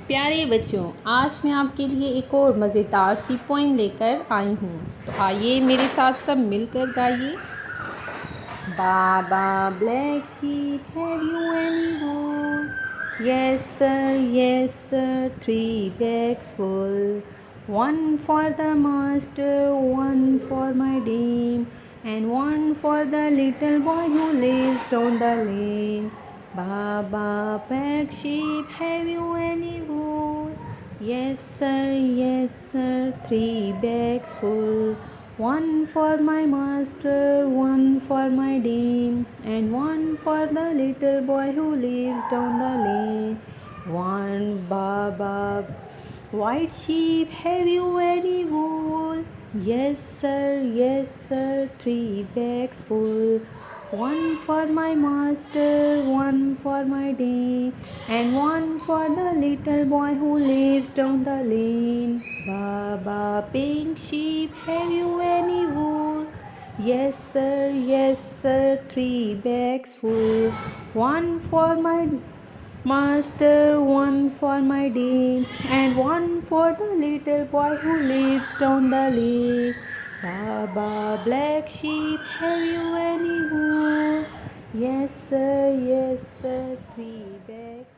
प्यारे बच्चों, आज मैं आपके लिए एक और मज़ेदार सी पोएम लेकर आई हूँ। तो आइए मेरे साथ सब मिलकर गाइए। Baa baa, black sheep, have you any wool? Yes sir, 3 bags full. One for the master, one for my dame, and one for the little boy who lives down the lane. Baa baa, black sheep, have you any wool? Yes sir, 3 bags full. One for my master, one for my dame, and one for the little boy who lives down the lane. One Baa Baa, white sheep, have you any wool? Yes sir, 3 bags full. One for my master, one for my dame, and one for the little boy who lives down the lane. Baa Baa, pink sheep, have you any wool? Yes sir, 3 bags full. One for my master, one for my dame, and one for the little boy who lives down the lane. Baa Baa, black sheep, have you any wool? Yes sir, 3 bags.